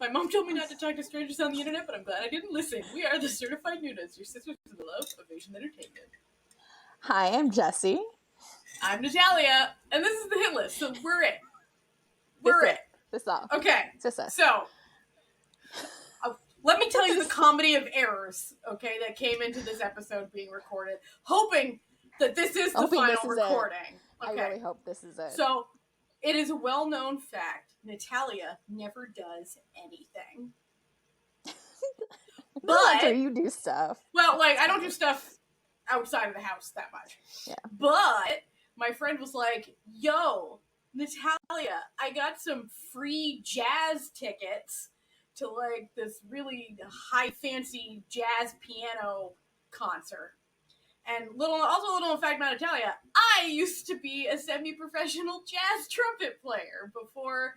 My mom told me not to talk to strangers on the internet, but I'm glad I didn't listen. We are the Certified Noonas, your sisters in the love of Asian entertainment. Hi, I'm Jessie. I'm Natalia, and this is the hit list, so we're it. We're it. This all. Okay, so let me tell you the comedy of errors, okay, that came into this episode being recorded, hoping that this is the final recording. Okay. I really hope this is it. So, it is a well-known fact, Natalia never does anything. But you do stuff. Well, like, I don't do stuff outside of the house that much. Yeah. But my friend was like, yo, Natalia, I got some free jazz tickets to, like, this really high fancy jazz piano concert. And also a little fact about Natalia, I used to be a semi-professional jazz trumpet player before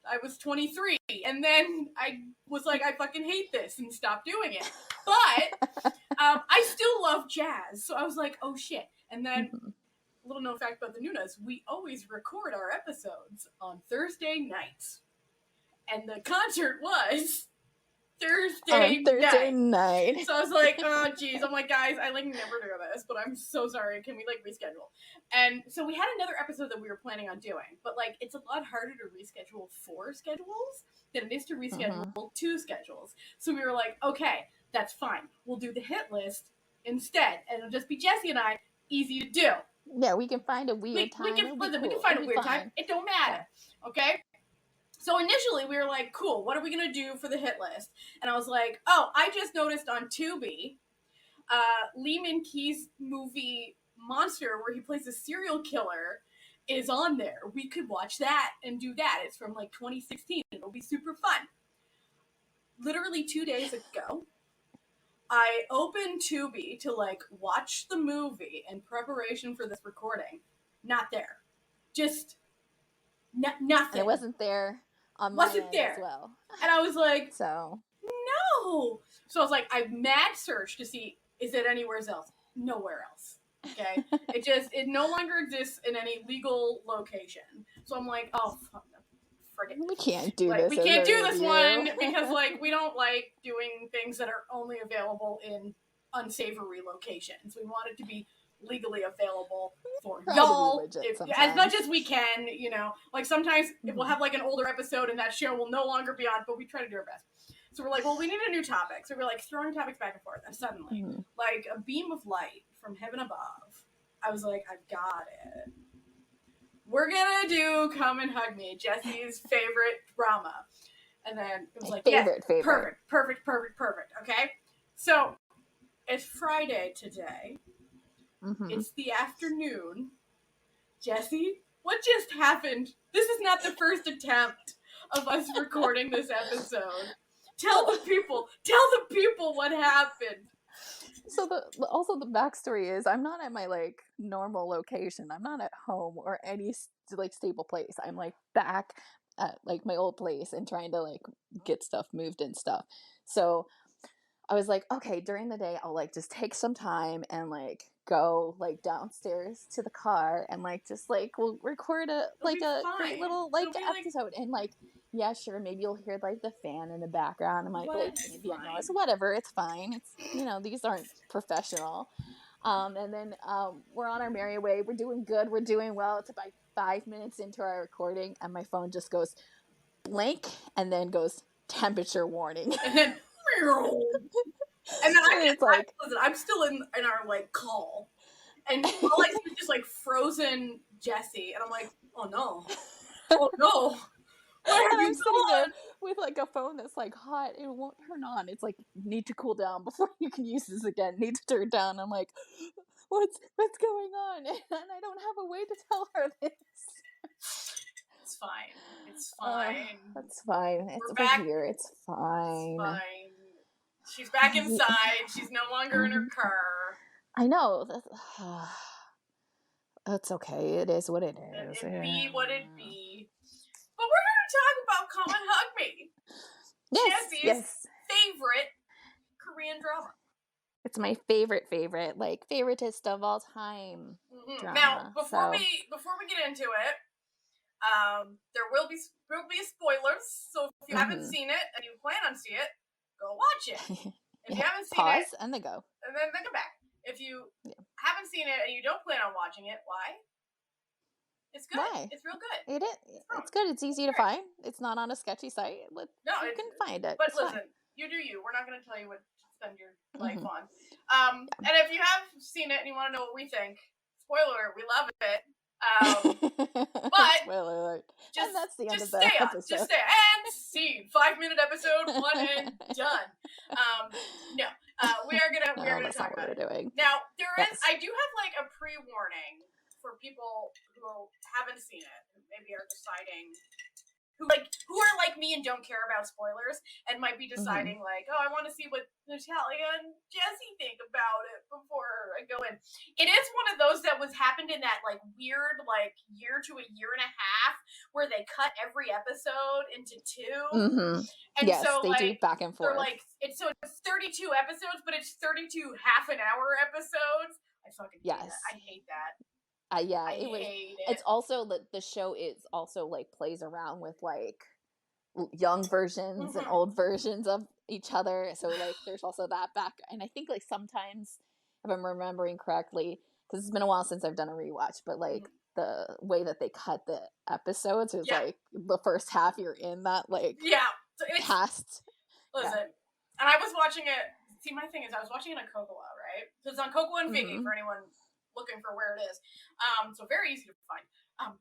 I was 23. And then I was like, I fucking hate this and stopped doing it. But I still love jazz. So I was like, oh shit. And then, little known fact about the Noonas, we always record our episodes on Thursday nights. And the concert was Thursday night. So I was like, oh geez. I'm like, guys, I like never do this, but I'm so sorry. Can we like reschedule? And so we had another episode that we were planning on doing, but like it's a lot harder to reschedule 4 schedules than it is to reschedule 2 schedules. So we were like, okay, that's fine. We'll do the hit list instead, and it'll just be Jessie and I. Easy to do. Yeah, we can find a weird time. We can find a weird time. It don't matter. Yeah. Okay. So initially we were like, cool, what are we going to do for the hit list? And I was like, oh, I just noticed on Tubi, Lehman Key's movie Monster, where he plays a serial killer, is on there. We could watch that and do that. It's from like 2016. It'll be super fun. Literally 2 days ago, I opened Tubi to like watch the movie in preparation for this recording. Not there. Just nothing. And it wasn't there. Wasn't there as well. And I was like, no. So I was like, I mad searched to see, is it anywhere else? Nowhere else. Okay. It no longer exists in any legal location. So I'm like, oh, frick it. We can't do this. We can't do this one because like we don't like doing things that are only available in unsavory locations. We want it to be legally available for y'all as much as we can, you know. Like sometimes we'll have like an older episode and that show will no longer be on, but we try to do our best. So we're like, well, we need a new topic. So we're like throwing topics back and forth, and suddenly like a beam of light from heaven above, I was like, I've got it. We're gonna do Come and Hug Me, Jessie's favorite drama. And then it was like, favorite. Perfect. Okay, so it's Friday today. It's the afternoon. Jessie, what just happened? This is not the first attempt of us recording this episode. Tell the people what happened. So the backstory is I'm not at my like normal location. I'm not at home or any like stable place. I'm like back at like my old place and trying to like get stuff moved and stuff. So I was like, okay, during the day I'll like just take some time and like go like downstairs to the car and like just like we'll record a great little like episode and like yeah, sure, maybe you'll hear like the fan in the background. I'm like maybe I know it's whatever, it's fine. It's, you know, these aren't professional. And then we're on our merry way. We're doing good. We're doing well. It's about 5 minutes into our recording and my phone just goes blank and then goes temperature warning. And then I'm still in our like call, and all I see is just like frozen Jessie, and I'm like, oh no. And I'm sitting there with like a phone that's like hot, it won't turn on. It's like need to cool down before you can use this again. Need to turn down. I'm like, what's going on? And I don't have a way to tell her this. It's fine. That's fine. We're back here. It's fine. She's back inside. She's no longer in her car. I know. That's okay. It is what it is. It be what it be. But we're going to talk about Come and Hug Me. Jessie's favorite Korean drama. It's my favorite, like favoritist of all time. Drama. Now, before we get into it, There will be spoilers, so if you haven't seen it and you plan on seeing it, go watch it. If you haven't seen Pause it, and then go. and then come back. If you haven't seen it and you don't plan on watching it, why? It's good. Why? It's real good. It is. It's good. It's easy to find. It's not on a sketchy site. You can find it. But it's listen, fine. You do you. We're not going to tell you what to spend your life on. And if you have seen it and you want to know what we think, spoiler, we love it. But spoiler alert. And that's the end of the episode. Just stay and scene. 5-minute episode, 1 and done. We are gonna talk about it. Doing. Now I do have like a pre-warning for people who haven't seen it, who maybe are deciding, who are like me and don't care about spoilers, and might be deciding like, oh, I want to see what Natalia and Jessie think about it before I go in. It is one of those that happened in that like weird like year to a year and a half where they cut every episode into 2. And yes, so they like do back and forth. They're like it's 32 episodes, but it's 32 half-an-hour episodes. I fucking hate that. I hate that. It's also the show is also like plays around with like young versions and old versions of each other, so like there's also that back. And I think like sometimes, if I'm remembering correctly, because it's been a while since I've done a rewatch, but like the way that they cut the episodes is like the first half you're in that like past. Listen, and I was watching it. See, my thing is I was watching it on Cocoa, right? So it's on Cocoa and Viki for anyone looking for where it is. So very easy to find.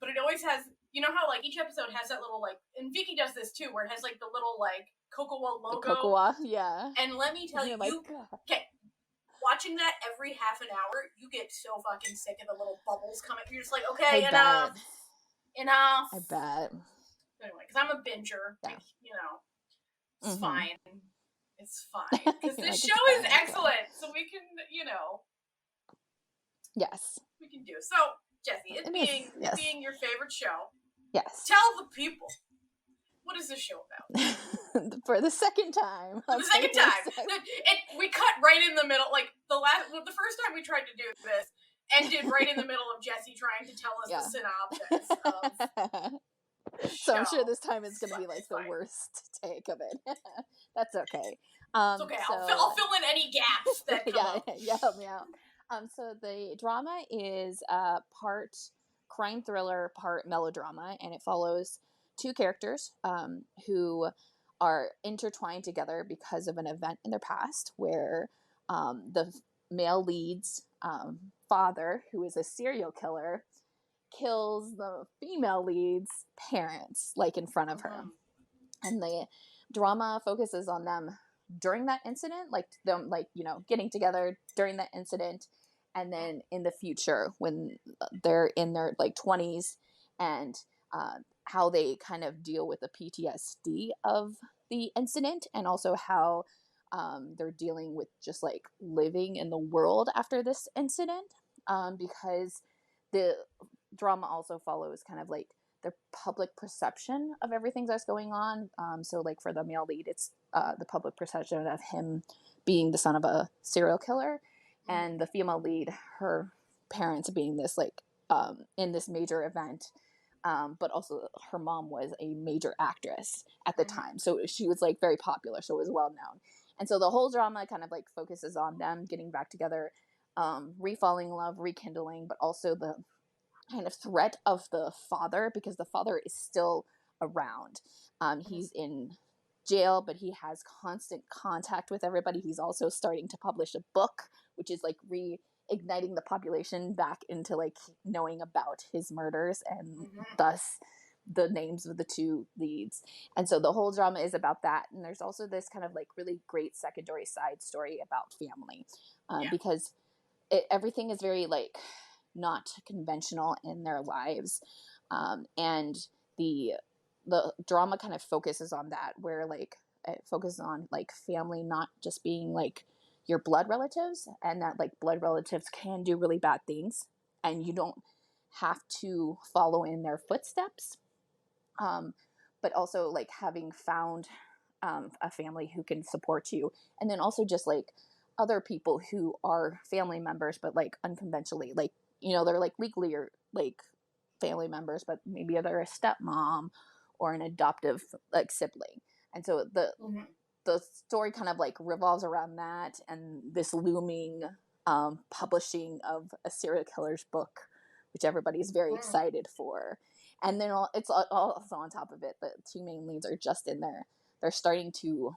But it always has, you know how like each episode has that little like, and Viki does this too, where it has like the little like Cocoa logo. The Cocoa, yeah. And let me tell you, watching that every half an hour, you get so fucking sick of the little bubbles coming. You're just like, okay, enough. I bet. Anyway, because I'm a binger, like, you know, it's fine. It's fine. Because this show is excellent, so we can, you know. Yes. We can do. So, Jessie, it being your favorite show. Yes. Tell the people, what is this show about? For the second time. We cut right in the middle. Like the first time we tried to do this ended right in the middle of Jessie trying to tell us the synopsis of so I'm sure this time it's going to be like the worst take of it. That's okay. It's okay. I'll fill in any gaps that come up. Help me out. So the drama is part crime thriller, part melodrama, and it follows 2 characters who are intertwined together because of an event in their past where the male lead's father, who is a serial killer, kills the female lead's parents, like in front of her. And the drama focuses on them during that incident, like them, like, you know, getting together during that incident, and then in the future when they're in their like 20s, and how they kind of deal with the PTSD of the incident, and also how they're dealing with just like living in the world after this incident, because the drama also follows kind of like the public perception of everything that's going on. So like for the male lead, it's the public perception of him being the son of a serial killer, and the female lead, her parents being this like in this major event, but also her mom was a major actress at the time, so she was like very popular, so it was well known. And so the whole drama kind of like focuses on them getting back together, re-falling in love, rekindling, but also the kind of threat of the father, because the father is still around. He's in jail, but he has constant contact with everybody. He's also starting to publish a book, which is like reigniting the population back into like knowing about his murders, and thus the names of the 2 leads. And so the whole drama is about that. And there's also this kind of like really great secondary side story about family, because everything is very like not conventional in their lives, and the drama kind of focuses on that, where like it focuses on like family not just being like your blood relatives, and that like blood relatives can do really bad things and you don't have to follow in their footsteps, but also like having found a family who can support you, and then also just like other people who are family members but like unconventionally, like, you know, they're like legally or like family members, but maybe they're a stepmom or an adoptive like sibling. And so the story kind of like revolves around that and this looming publishing of a serial killer's book, which everybody's very excited for. And then it's also on top of it, the two main leads are just in there. They're starting to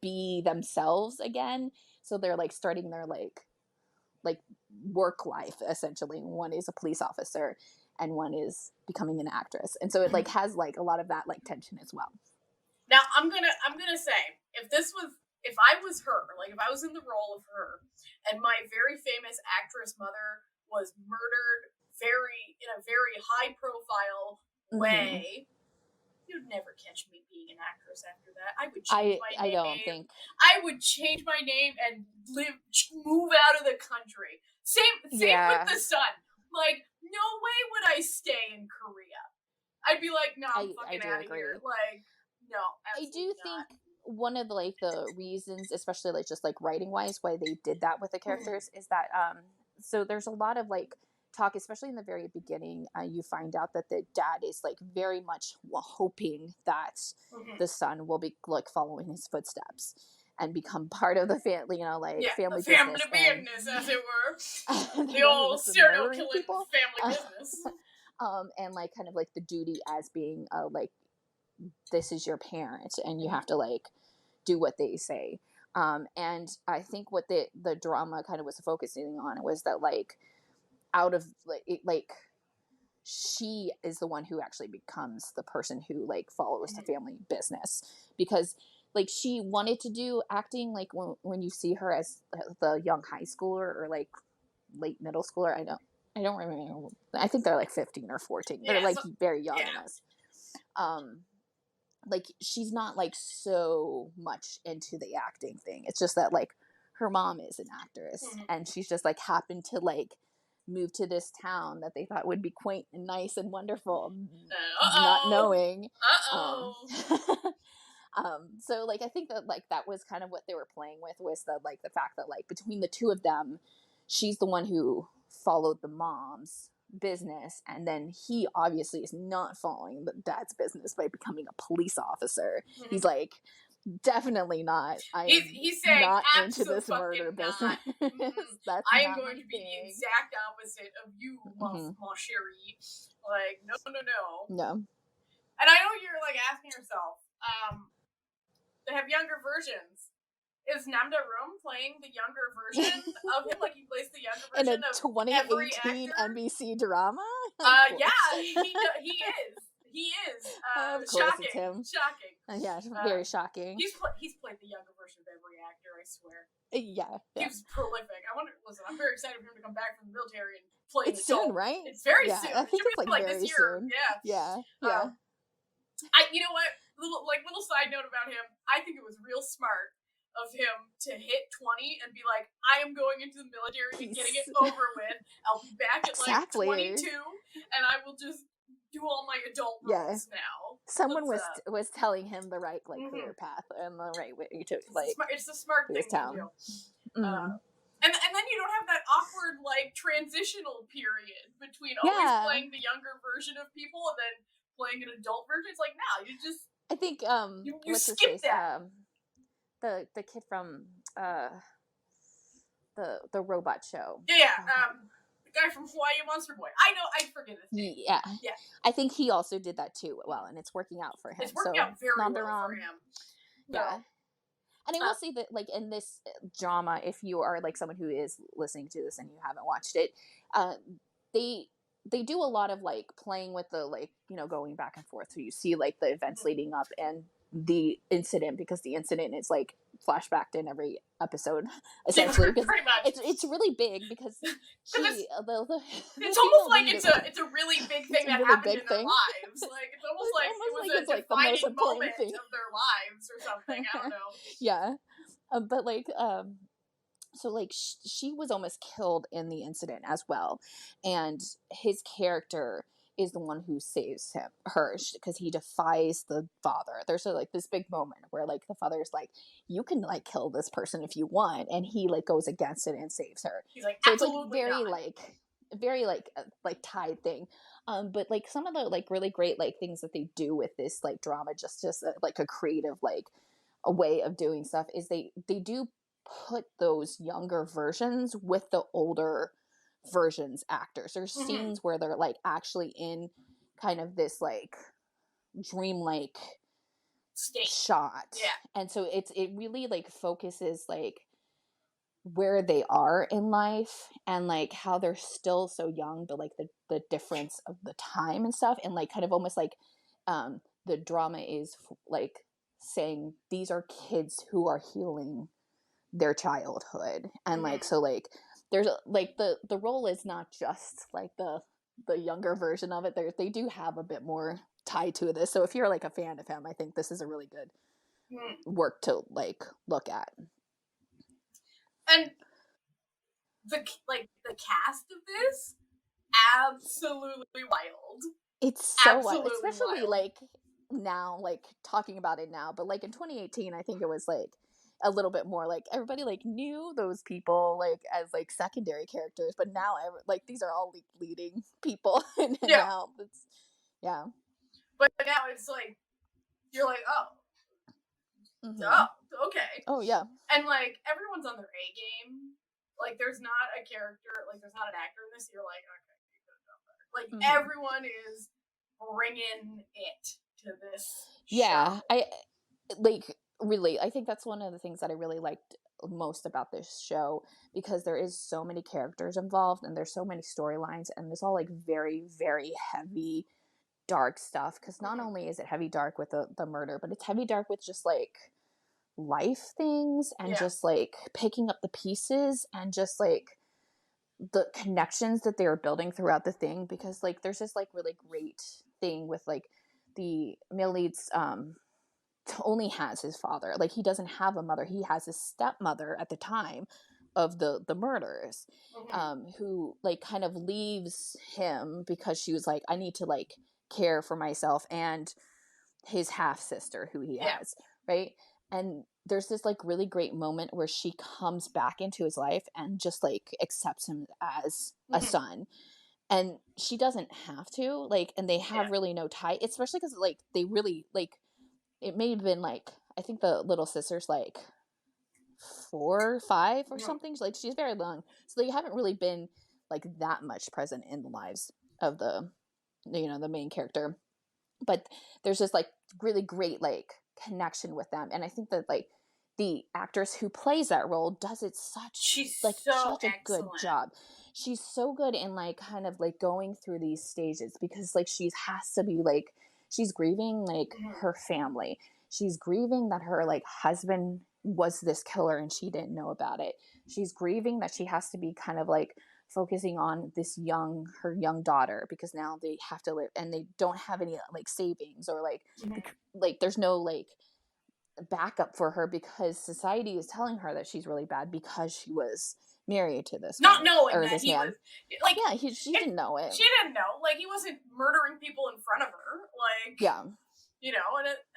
be themselves again. So they're like starting their like work life essentially. One is a police officer and one is becoming an actress. And so it like has like a lot of that like tension as well. Now I'm gonna say, if I was her, like if I was in the role of her, and my very famous actress mother was murdered in a very high profile way, you'd never catch me being an actress after that. I would change my name. I don't think. I would change my name and move out of the country. Same with the son. Like, no way would I stay in Korea. I'd be like, no, I'm fucking out of here. Like, no, I do think one of like the reasons, especially like just like writing wise, why they did that with the characters is that so there's a lot of like talk, especially in the very beginning. You find out that the dad is like very much hoping that the son will be like following his footsteps and become part of the family, family business. Business, as it were. The old serial killing family business. And like kind of like the duty as being like, this is your parent and you have to like do what they say. And I think what the drama kind of was focusing on was that like out of like she is the one who actually becomes the person who like follows the family business, because like she wanted to do acting, like when you see her as the young high schooler or like late middle schooler, I don't remember, I think they're like 15 or 14. They're like very young in this. Like she's not like so much into the acting thing. It's just that like her mom is an actress and she's just like happened to like move to this town that they thought would be quaint and nice and wonderful, not knowing. So like I think that like that was kind of what they were playing with, was the like the fact that like between the two of them, she's the one who followed the mom's business, and then he obviously is not following the dad's business by becoming a police officer. He's like, definitely not. He's saying not into this murder business. That's I am going to be the exact opposite of you, mon chéri. Like, no. And I know you're like asking yourself, they have younger versions. Is Namda Room playing the younger version of him? Like he plays the younger version of 2018 NBC drama? Yeah, he is. He is. Of course, shocking. it's him. Shocking. Yeah, very shocking. He's played the younger version of every actor, I swear. Yeah. He's prolific. Listen, I'm very excited for him to come back from the military and play It's soon, right? It's very soon. I think it's like very this year. soon. Yeah. You know what? Little side note about him. I think it was real smart of him to hit 20 and be like, I am going into the military and getting it over with. I'll be back at like 22 and I will just do all my adult roles now. Someone was telling him the right like career path and the right way to like. It's a smart thing to do. And then you don't have that awkward like transitional period between always playing the younger version of people and then playing an adult version. It's like, no, you just. I think you skip that. The kid from the robot show. Yeah. The guy from Hawaii Monster Boy. I know, I forget his name. Yeah. I think he also did that too well, and it's working out for him. It's working out very well for him. Yeah. And I will say that, like, in this drama, if you are, like, someone who is listening to this and you haven't watched it, they do a lot of, like, playing with the, like, going back and forth. So you see, like, the events leading up and the incident, because the incident is like flashbacked in every episode essentially. Pretty much. It's really big because it's almost like it's a really big thing that happened in their lives. Like it's almost like it was a defining moment of their lives or something. I don't know. Yeah, but like so like she was almost killed in the incident as well, and his character is the one who saves her, because he defies the father. There's like this big moment where like the father's like, you can like kill this person if you want, and he like goes against it and saves her. He's like, so it's like very like tied thing. But like some of the like really great like things that they do with this like drama, just like a creative like a way of doing stuff, is they do put those younger versions with the older versions actors. There's scenes where they're like actually in kind of this like dreamlike state shot. Yeah. And so it really like focuses like where they are in life and like how they're still so young, but like the difference of the time and stuff, and like kind of almost like the drama is like saying these are kids who are healing their childhood. And like so like there's like the role is not just like the younger version of it. They do have a bit more tied to this, so if you're like a fan of him, I think this is a really good work to like look at. And the cast of this, absolutely wild. It's so absolutely wild, especially wild. like now, like talking about it now, but like in 2018 I think it was like a little bit more like everybody like knew those people like as like secondary characters, but now like these are all leading people. And now it's but now it's like you're like, oh, okay. Oh yeah. And like everyone's on their A game. Like there's not a character, like there's not an actor in this. You're like, okay, you could have done better. Like everyone is bringing it to this. Yeah, show. I like really. I think that's one of the things that I really liked most about this show, because there is so many characters involved and there's so many storylines, and it's all like very very heavy dark stuff, because not only is it heavy dark with the murder, but it's heavy dark with just like life things and just like picking up the pieces and just like the connections that they are building throughout the thing. Because like there's this like really great thing with like the male leads only has his father. Like he doesn't have a mother. He has his stepmother at the time of the murders, who like kind of leaves him because she was like, I need to like care for myself and his half sister who he has, right? And there's this like really great moment where she comes back into his life and just like accepts him as a son. And she doesn't have to, like, and they have really no tie, especially because like they really like, it may have been like, I think the little sister's like 4 or 5 or something. Like she's very young, so they haven't really been like that much present in the lives of the the main character. But there's this like really great like connection with them, and I think that like the actress who plays that role does it such a good job. She's so good in like kind of like going through these stages, because like she has to be like, she's grieving like her family, she's grieving that her like husband was this killer and she didn't know about it, she's grieving that she has to be kind of like focusing on her young daughter, because now they have to live and they don't have any like savings or like like there's no like backup for her, because society is telling her that she's really bad because she was married to this not woman, knowing or that this he man. was like, she didn't know it. She didn't know, like he wasn't murdering people in front of her, like and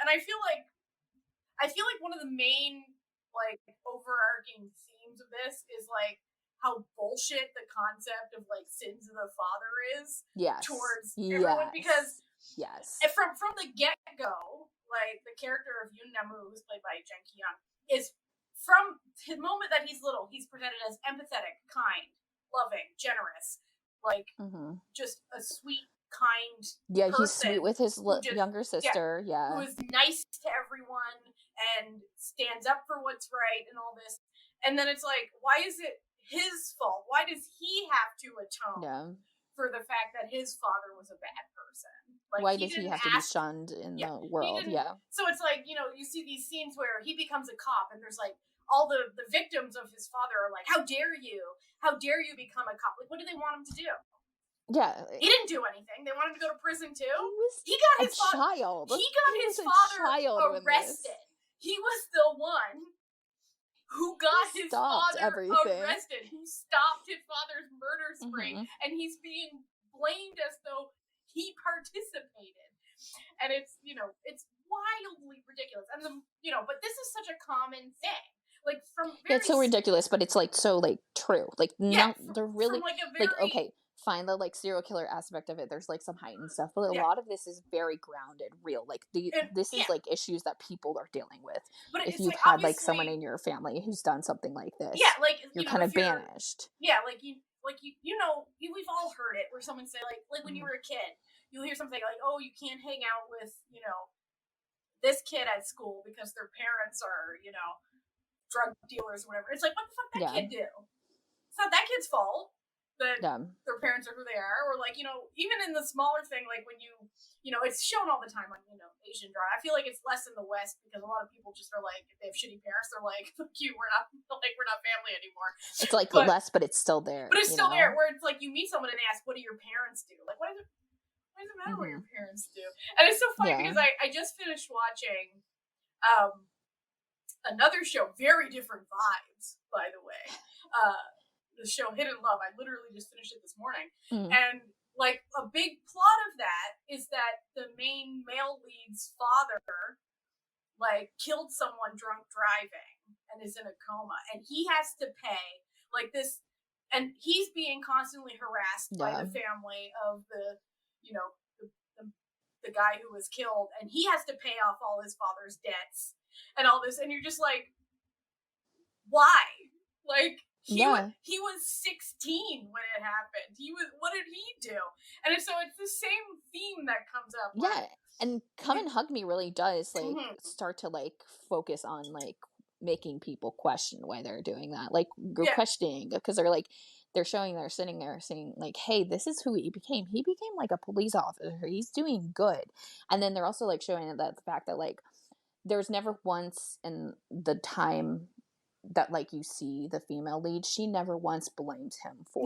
I feel like one of the main like overarching themes of this is like how bullshit the concept of like sins of the father is towards everyone, because from the get-go, like the character of Yoon Namu, who's played by Jang Ki-young, is from the moment that he's little, he's presented as empathetic, kind, loving, generous, like just a sweet, kind person. He's sweet with his younger sister, who is nice to everyone and stands up for what's right and all this. And then it's like, why is it his fault? Why does he have to atone for the fact that his father was a bad person? Like, why does he have to be shunned in the world? So it's like, you see these scenes where he becomes a cop and there's like all the victims of his father are like, how dare you become a cop? Like, what do they want him to do? He didn't do anything. They wanted him to go to prison too. He got his child. He got his father arrested. He was the one who got his father arrested, who stopped his father's murder spree, and he's being blamed as though he participated. And it's wildly ridiculous. And but this is such a common thing. Like from it's so ridiculous, but it's like so like true. Like they're really from like a very, like okay, find the like serial killer aspect of it. There's like some heightened stuff, but a Yeah. lot of this is very grounded, real. Like this is like issues that people are dealing with. But If it's you've like, had like someone obviously, in your family who's done something like this, yeah, like, you're you know, kind if of you're, banished. yeah, like you know, we've all heard it where someone say like when you were a kid, you'll hear something like, oh, you can't hang out with, you know, this kid at school because their parents are, you know, drug dealers or whatever. It's like, what the fuck that Yeah. kid do? It's not that kid's fault that Yeah. their parents are who they are, or like, you know, even in the smaller thing, like when you know, it's shown all the time on, you know, Asian drama. I feel like it's less in the West because a lot of people just are like, if they have shitty parents, they're like, fuck you, we're not family anymore. It's like less, but it's still there. But it's still there, where it's like you meet someone and they ask, what do your parents do? Like, why does it matter what your parents do? And it's so funny because I just finished watching another show, very different vibes, by the way. The show Hidden Love. I literally just finished it this morning. And like a big plot of that is that the main male lead's father like killed someone drunk driving and is in a coma, and he has to pay like this, and he's being constantly harassed by the family of the, you know, the guy who was killed, and he has to pay off all his father's debts and all this, and you're just like, why? Like, he was 16 when it happened. What did he do? And so it's the same theme that comes up. Yeah, and Come and Hug Me really does like start to like focus on like making people question why they're doing that, like questioning, because they're showing, they're sitting there saying like, hey, this is who he became like a police officer, he's doing good. And then they're also like showing that the fact that like there's never once in the time that like you see the female lead, she never once blamed him for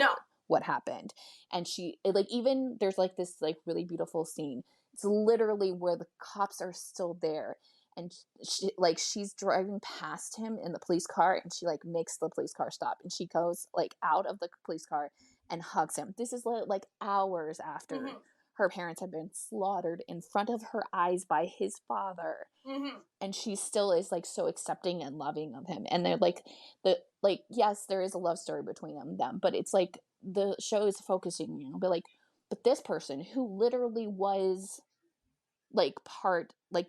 what happened. And she like, even there's like this like really beautiful scene, it's literally where the cops are still there, and she like, she's driving past him in the police car, and she like makes the police car stop, and she goes like out of the police car and hugs him. This is like hours after her parents have been slaughtered in front of her eyes by his father. And she still is like so accepting and loving of him. And they're like, yes, there is a love story between them, but it's like the show is focusing, you know, but this person who literally was like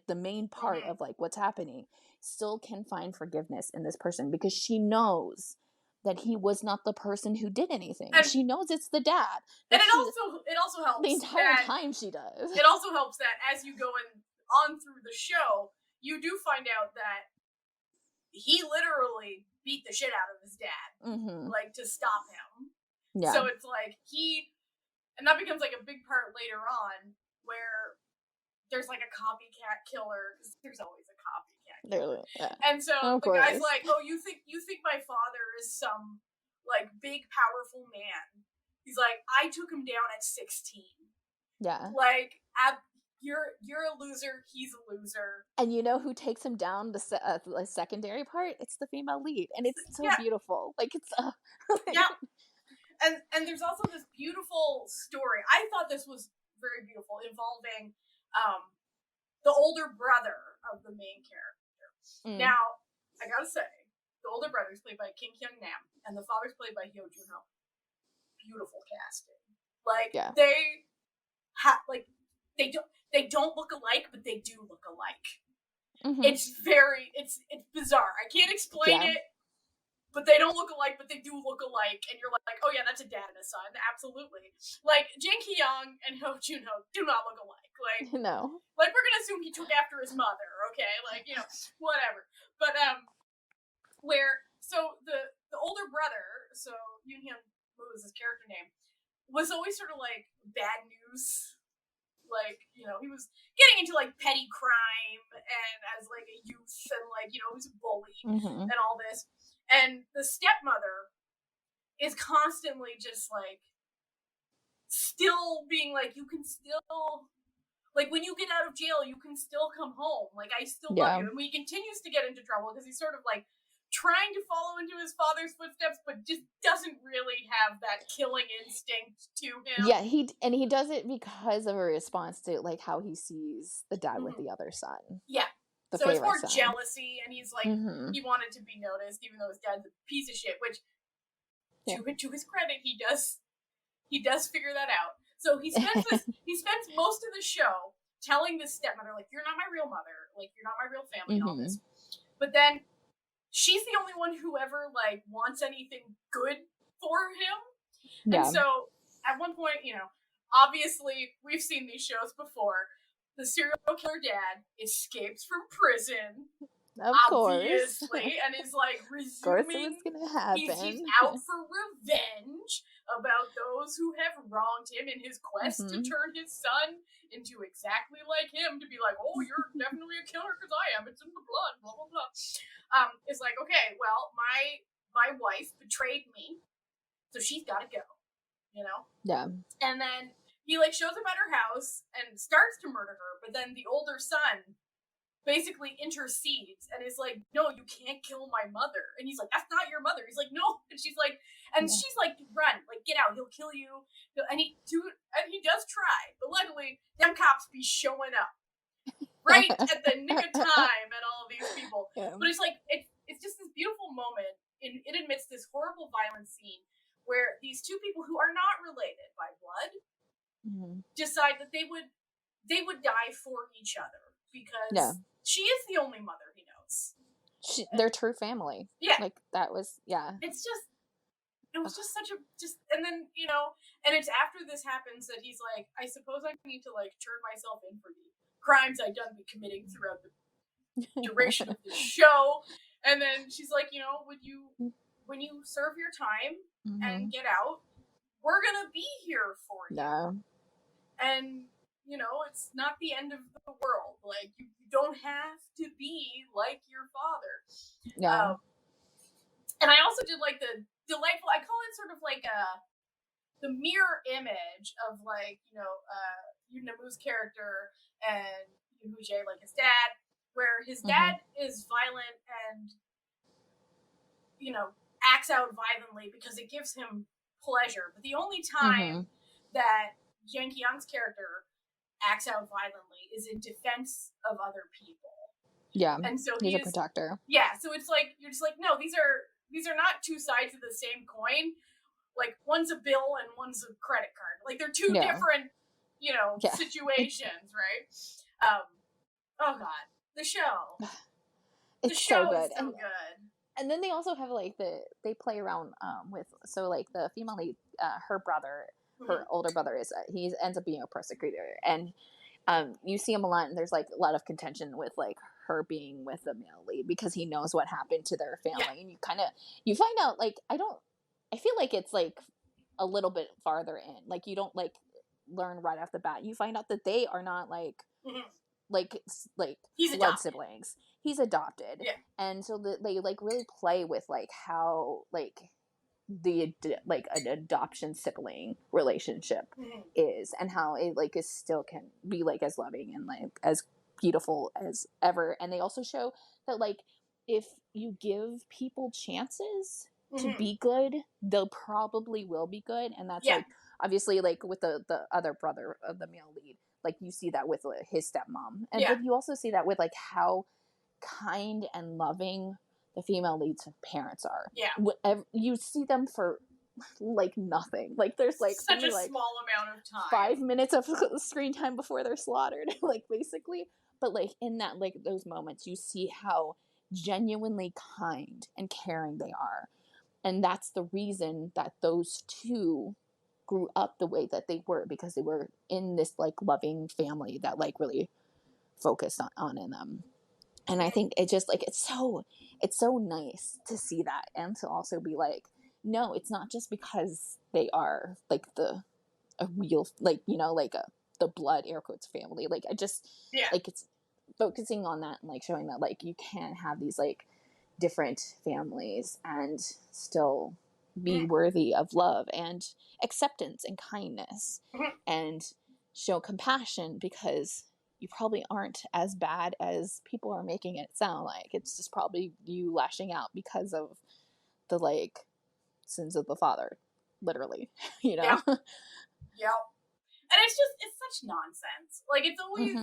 the main part of like what's happening, still can find forgiveness in this person, because she knows that he was not the person who did anything. And she knows it's the dad. And it also helps the entire time she does. It also helps that as you go on through the show, you do find out that he literally beat the shit out of his dad, like to stop him. Yeah. So it's like and that becomes like a big part later on, where there's like a copycat killer, because there's always a copycat killer. And so the guy's like, oh, you think my father is some like big powerful man? He's like, I took him down at 16. Yeah. Like, you're a loser, he's a loser. And you know who takes him down, the secondary part? It's the female lead, and it's so beautiful. Like, it's yeah. And there's also this beautiful story. I thought this was very beautiful, involving the older brother of the main character. Now, I gotta say, the older brother is played by Kim Kyung Nam, and the father's played by Hyo Jun Ho. Beautiful casting. Like, they don't look alike, but they do look alike. It's bizarre. I can't explain it, but they don't look alike, but they do look alike, and you're like, oh yeah, that's a dad and a son, absolutely. Like, Jang Ki-young and Ho Jun Ho do not look alike. Like, no. Like, we're gonna assume he took after his mother, okay? Like, you know, whatever. But so the older brother, so Yoon Hyun Woo is his character name, was always sort of like bad news. Like, you know, he was getting into like petty crime and as like a youth, and like, you know, he was bullied and all this. And the stepmother is constantly just like still being like, you can still, like, when you get out of jail, you can still come home. Like, I still love you. And when he continues to get into trouble, because he's sort of like trying to follow into his father's footsteps, but just doesn't really have that killing instinct to him. Yeah, he does it because of a response to like how he sees the dad with the other son. Yeah. So it's more jealousy, and he's like, he wanted to be noticed, even though his dad's a piece of shit, which, to his credit, he does he does figure that out. So he spends most of the show telling this stepmother, like, you're not my real mother, like, you're not my real family, and all this. But then she's the only one who ever, like, wants anything good for him. Yeah. And so at one point, you know, obviously we've seen these shows before. The serial killer dad escapes from prison, Of obviously, course. and is like resuming. Of course it was gonna happen. He's out for revenge about those who have wronged him in his quest to turn his son into exactly like him, to be like, oh, you're definitely a killer because I am. It's in the blood. Blah blah blah. It's like, okay, well, my wife betrayed me, so she's got to go. You know. Yeah. And then he like shows up at her house and starts to murder her, but then the older son basically intercedes and is like, no, you can't kill my mother. And he's like, that's not your mother. He's like, no. And she's like, run, like, get out, he'll kill you. And he does try, but luckily them cops be showing up right at the nick of time and all of these people. Yeah. But it's like, it's just this beautiful moment. It admits this horrible violent scene where these two people who are not related by blood decide that they would die for each other because she is the only mother he knows. Their true family. Yeah. Like, that was, It's just, it was just such a, and then, you know, and it's after this happens that he's like, I suppose I need to, like, turn myself in for the crimes I've done be committing throughout the duration of the show. And then she's like, you know, when you serve your time and get out, we're gonna be here for you. Yeah. And, you know, it's not the end of the world. Like, you don't have to be like your father. Yeah. And I also did, like, the delightful, I call it sort of like the mirror image of, like, you know, Yunamu's character and Yuhuje, like, his dad, where his dad is violent and, you know, acts out violently because it gives him pleasure. But the only time that Yang Young's character acts out violently is in defense of other people. Yeah. And so he's a protector. Yeah. So it's like, you're just like, no, these are not two sides of the same coin. Like, one's a bill and one's a credit card. Like, they're two different, you know, situations, right? Oh God, the show. It's so good. Is so good. And then they also have, like, they play around with, so, like, the female lead, her brother, her older brother he ends up being a persecutor, and you see him a lot, and there's, like, a lot of contention with, like, her being with the male lead because he knows what happened to their family, and you find out, like, I feel like it's, like, a little bit farther in, like, you don't, like, learn right off the bat. You find out that they are not, like, like he's blood adopted. siblings. He's adopted, and so they, like, really play with, like, how, like, like, an adoption sibling relationship is, and how it, like, is still can be, like, as loving and, like, as beautiful as ever. And they also show that, like, if you give people chances to be good, they'll probably will be good. And that's like, obviously, like, with the other brother of the male lead, like, you see that with, like, his stepmom, and but you also see that with, like, how kind and loving the female lead's parents are. Yeah. You see them for, like, nothing. Like, there's, like, such only, a like, small amount of time. 5 minutes of screen time before they're slaughtered, like, basically. But, like, in that, like, those moments, you see how genuinely kind and caring they are. And that's the reason that those two grew up the way that they were, because they were in this, like, loving family that, like, really focused on in them. And I think it just, like, it's so nice to see that, and to also be like, no, it's not just because they are, like, a real, like, you know, like, the blood air quotes family. Like, I just like, it's focusing on that and, like, showing that, like, you can have these, like, different families and still be worthy of love and acceptance and kindness and show compassion, because you probably aren't as bad as people are making it sound like. It's just probably you lashing out because of the, like, sins of the father, literally, you know? Yep. And it's such nonsense. Like, it's always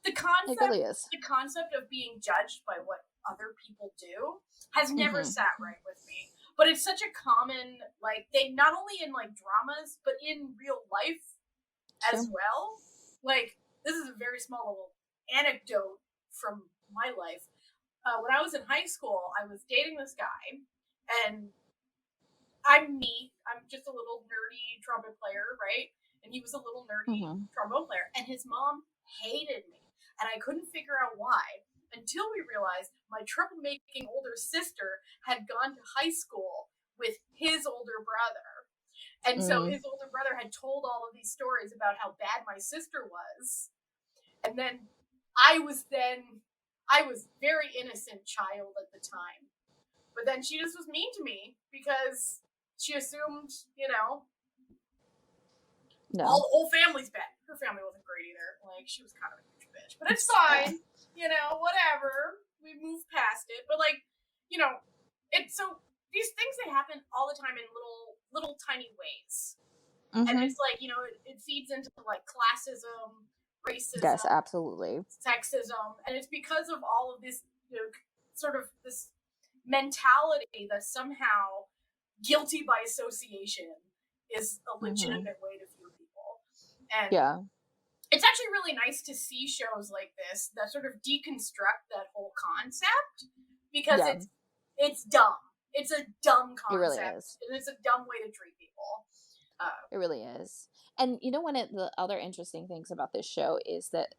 the concept. It really is. The concept of being judged by what other people do has never sat right with me. but it's such a common, like, thing, not only in, like, dramas, but in real life as Sure. well. Like, this is a very small little anecdote from my life. When I was in high school, I was dating this guy, and I'm me. I'm just a little nerdy trumpet player, right? And he was a little nerdy Mm-hmm. trombone player, and his mom hated me, and I couldn't figure out why until we realized my troublemaking older sister had gone to high school with his older brother. And so Mm. his older brother had told all of these stories about how bad my sister was. And then I was then I was very innocent child at the time. But then she just was mean to me because she assumed, No. the whole family's bad. Her family wasn't great either. Like, she was kind of a huge bitch. But it's fine. Whatever. We moved past it. But, like, it's so these things, they happen all the time in little tiny ways. And Mm-hmm. it's like, it feeds into, like, classism, Yes, racism, absolutely. sexism, and it's because of all of this, sort of this mentality that somehow guilty by association is a Mm-hmm. legitimate way to view people. And Yeah. it's actually really nice to see shows like this that sort of deconstruct that whole concept, because Yeah. it's dumb. It's a dumb It really concept, is. and it's a dumb way to treat people. It really is. And the other interesting things about this show is that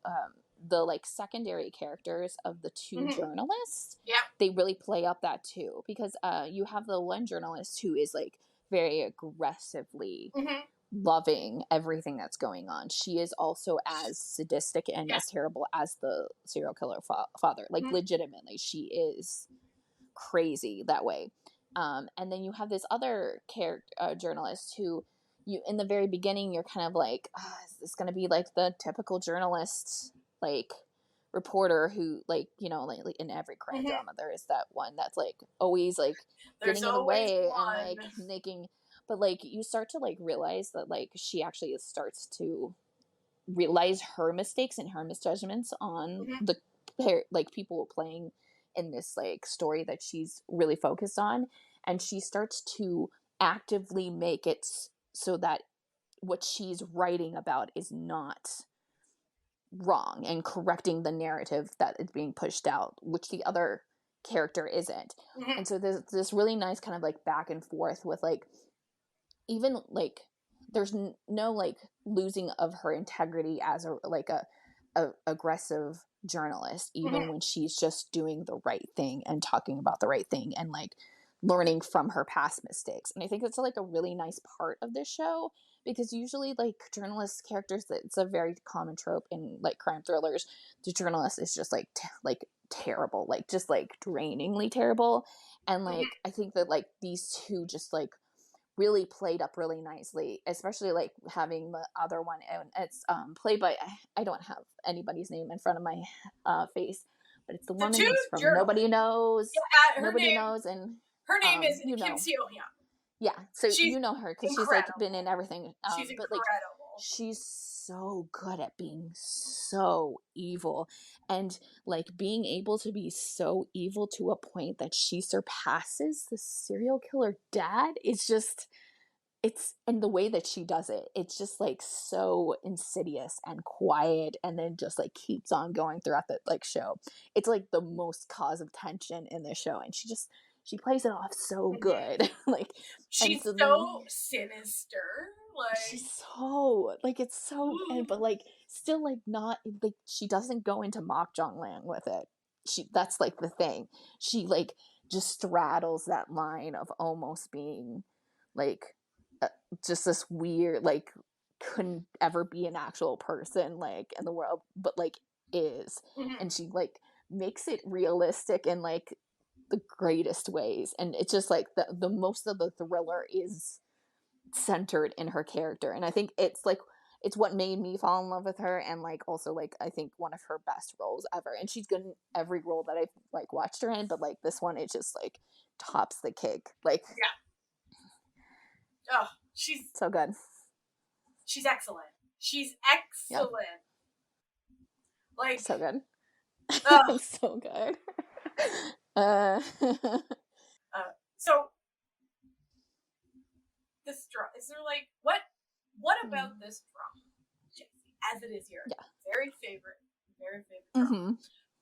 the like secondary characters of the two Mm-hmm. journalists, Yeah. they really play up that too, because you have the one journalist who is like very aggressively Mm-hmm. loving everything that's going on. She is also as sadistic and Yeah. as terrible as the serial killer father. Like, Mm-hmm. legitimately, she is crazy that way. And then you have this other journalist who, you in the very beginning, you're kind of like, is this going to be like the typical journalist, like, reporter who, like, like in every crime Mm-hmm. drama there is that one that's like always like There's getting in the always way and one. like making, but like you start to like realize that like she actually starts to realize her mistakes and her misjudgments on Mm-hmm. the like people playing in this like story that she's really focused on, and she starts to actively make it so that what she's writing about is not wrong and correcting the narrative that is being pushed out, which the other character isn't. Mm-hmm. And so there's this really nice kind of like back and forth with like, even like, there's no like losing of her integrity as a aggressive journalist, even Mm-hmm. when she's just doing the right thing and talking about the right thing and like learning from her past mistakes. And I think it's like a really nice part of this show, because usually like journalist characters, it's a very common trope in like crime thrillers, the journalist is just like like terrible, like just like drainingly terrible. And like I think that like these two just like really played up really nicely, especially like having the other one, and it's played by, I don't have anybody's name in front of my face, but it's the The woman two that's from journalists. Nobody Knows. Yeah, her Nobody name Knows, and her name is you Kim know, Seo Hyun. yeah, so She's you know her because she's like been in incredible. everything, She's but like incredible. she's so good at being so evil, and like being able to be so evil to a point that she surpasses the serial killer dad is just, it's, and the way that she does it, it's just like so insidious and quiet, and then just like keeps on going throughout the like show. It's like the most cause of tension in the show, and she plays it off so Mm-hmm. good. Like, and She's so then so sinister. Like, she's so like, it's so, and but like still like not like, she doesn't go into mock John Lang with it. That's like the thing, she like just straddles that line of almost being like, uh, just this weird, like, couldn't ever be an actual person like in the world, but like is. mm-hmm. And she like makes it realistic in like the greatest ways, and it's just like the most of the thriller is centered in her character, and I think it's like, it's what made me fall in love with her, and like also like I think one of her best roles ever, and she's good in every role that I've like watched her in, but like this one, it just like tops the cake, like, Yeah. Oh, she's so good. she's excellent. She's Yeah, excellent. Like, so good. oh, So good. uh so about this drama, Jessie, as it is your Yeah. very favorite drama,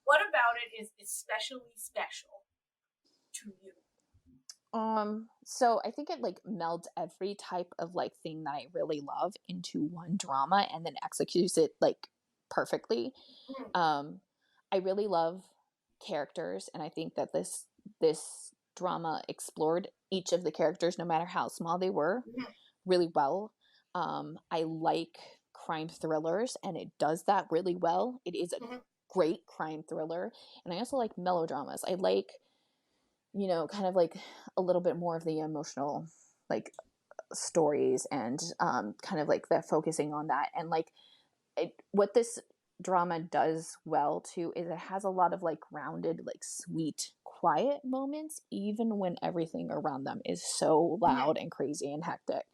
what about it is especially special to you? So I think it like melds every type of like thing that I really love into one drama and then executes it like perfectly. Mm. I really love characters, and I think that this drama explored each of the characters, no matter how small they were, really well. I like crime thrillers, and it does that really well. It is a great crime thriller, and I also like melodramas. I like, kind of like a little bit more of the emotional, like stories, and kind of like that focusing on that, and like what this drama does well too is it has a lot of like grounded, like sweet, quiet moments, even when everything around them is so loud and crazy and hectic.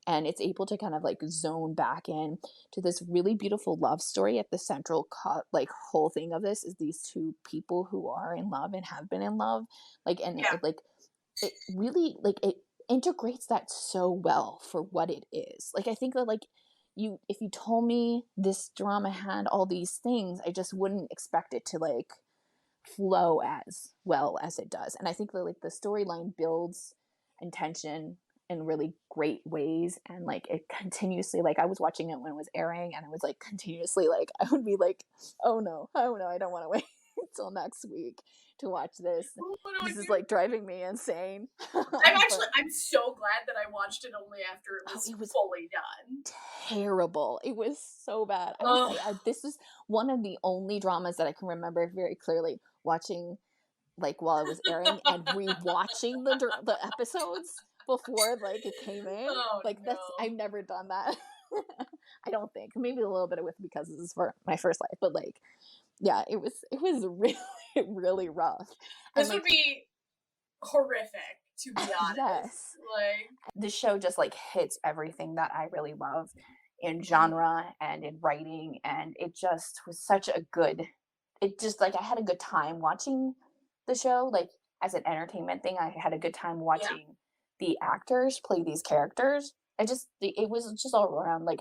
And it's able to kind of like zone back in to this really beautiful love story. At the central like whole thing of this is these two people who are in love and have been in love, like, and it really like it integrates that so well for what it is. Like, I think that like if you told me this drama had all these things, I just wouldn't expect it to like flow as well as it does. And I think that like the storyline builds intention in really great ways, and like it continuously, like I was watching it when it was airing, and it was like continuously like I would be like, oh no, I don't want to wait until next week to watch this. This is like driving me insane. I'm so glad that I watched it only after it was fully done. Terrible. It was so bad. This is one of the only dramas that I can remember very clearly watching, like while it was airing, and rewatching the episodes before like it came in. I've never done that. I don't think. Maybe a little bit with because this is for my first life, but like, yeah, it was really really rough. This would be horrific, to be honest. Yes. Like, the show just like hits everything that I really love in genre and in writing, and it just was such a good. It just like I had a good time watching the show, like as an entertainment thing. I had a good time watching the actors play these characters. It was just all around like